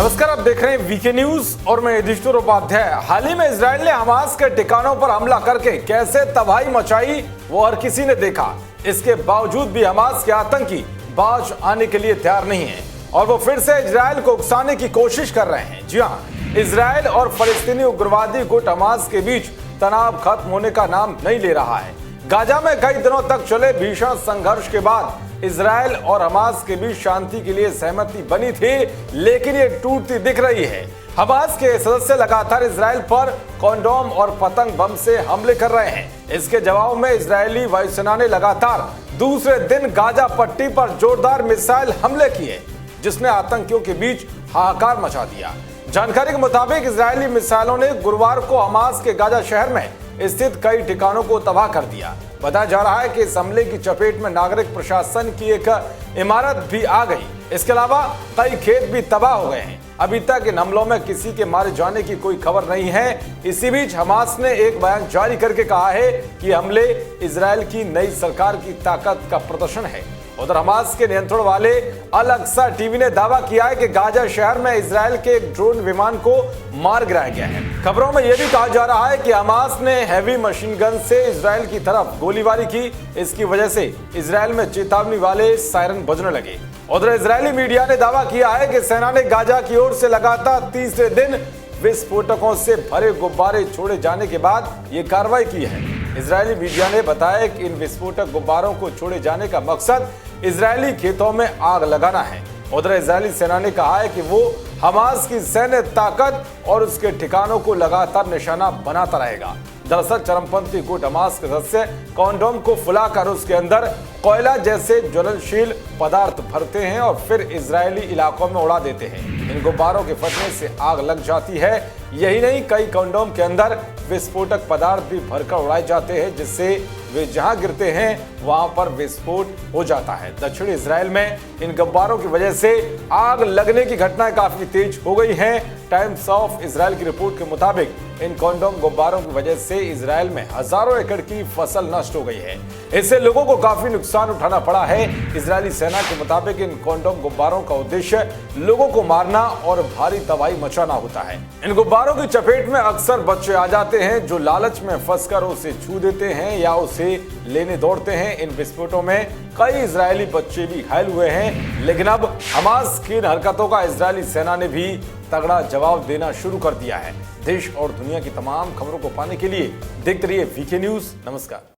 नमस्कार, आप देख रहे हैं वीके न्यूज और मैं युधिष्ठिर उपाध्याय। हाल ही में इजराइल ने हमास के ठिकानों पर हमला करके कैसे तबाही मचाई वो हर किसी ने देखा। इसके बावजूद भी हमास के आतंकी बाज आने के लिए तैयार नहीं है और वो फिर से इजराइल को उकसाने की कोशिश कर रहे हैं। जी हाँ, इजराइल और फलस्तीनी उग्रवादी गुट हमास के बीच तनाव खत्म होने का नाम नहीं ले रहा है। गाजा में कई दिनों तक चले भीषण संघर्ष के बाद इजराइल और हमास के बीच शांति के लिए सहमति बनी थी, लेकिन ये टूटती दिख रही है। हमास के सदस्य लगातार इजराइल पर कॉन्डोम और पतंग बम से हमले कर रहे हैं। इसके जवाब में इजरायली वायुसेना ने लगातार दूसरे दिन गाजा पट्टी पर जोरदार मिसाइल हमले किए, जिसने आतंकियों के बीच हाहाकार मचा दिया। जानकारी के मुताबिक इजरायली मिसाइलों ने गुरुवार को हमास के गाजा शहर में स्थित कई ठिकानों को तबाह कर दिया। बताया जा रहा है कि इस हमले की चपेट में नागरिक प्रशासन की एक इमारत भी आ गई। इसके अलावा कई खेत भी तबाह हो गए हैं। अभी तक इन हमलों में किसी के मारे जाने की कोई खबर नहीं है। इसी बीच हमास ने एक बयान जारी करके कहा है कि हमले इजराइल की नई सरकार की ताकत का प्रदर्शन है। उधर हमास के नियंत्रण वाले अल अक्सा टीवी ने दावा किया है कि गाजा शहर में इजराइल के एक ड्रोन विमान को मार गिराया गया है। खबरों में यह भी कहा जा रहा है कि हमास ने हैवी मशीन गन से इजराइल की तरफ गोलीबारी की। इसकी वजह से इजराइल में चेतावनी वाले सायरन बजने लगे। उधर इजरायली मीडिया ने दावा किया है कि सेना ने गाजा की ओर से लगातार तीसरे दिन विस्फोटकों से भरे गुब्बारे छोड़े जाने के बाद ये कार्रवाई की है। इजरायली मीडिया ने बताया कि इन विस्फोटक गुब्बारों को छोड़े जाने का मकसद इजरायली खेतों में आग लगाना है। उधर इजरायली सेना ने कहा है कि वो हमास की सैन्य ताकत और उसके ठिकानों को लगातार निशाना बनाता रहेगा। दरअसल चरमपंथी गुट हमास के सदस्य कॉन्डोम को फुलाकर उसके अंदर कोयला जैसे ज्वलनशील पदार्थ भरते हैं और फिर इजरायली इलाकों में उड़ा देते हैं। इन गुब्बारों के फटने से आग लग जाती है। यही नहीं, कई कॉन्डोम के अंदर विस्फोटक पदार्थ भी भरकर उड़ाए जाते हैं, जिससे वे जहां गिरते हैं वहां पर विस्फोट हो जाता है। दक्षिणी इजराइल में इन गुब्बारों की वजह से आग लगने की घटनाएं काफी तेज हो गई हैं। टाइम्स ऑफ इजराइल की रिपोर्ट के मुताबिक इन कॉन्डोम गुब्बारों की वजह से इजराइल में हजारों एकड़ की फसल नष्ट हो गई है। इससे लोगों को काफी नुकसान उठाना पड़ा है। इजरायली सेना के मुताबिक इन कॉन्डोम गुब्बारों का उद्देश्य लोगों को मारना और भारी तबाही मचाना होता है। इन गुब्बारों की चपेट में अक्सर बच्चे आ जाते हैं, जो लालच में फंसकर उसे छू देते हैं या उसे लेने दौड़ते हैं। इन विस्फोटों में कई इजरायली बच्चे भी घायल हुए हैं, लेकिन अब हमास की इन हरकतों का इजरायली सेना ने भी तगड़ा जवाब देना शुरू कर दिया है। देश और दुनिया की तमाम खबरों को पाने के लिए देखते रहिए वीके न्यूज। नमस्कार।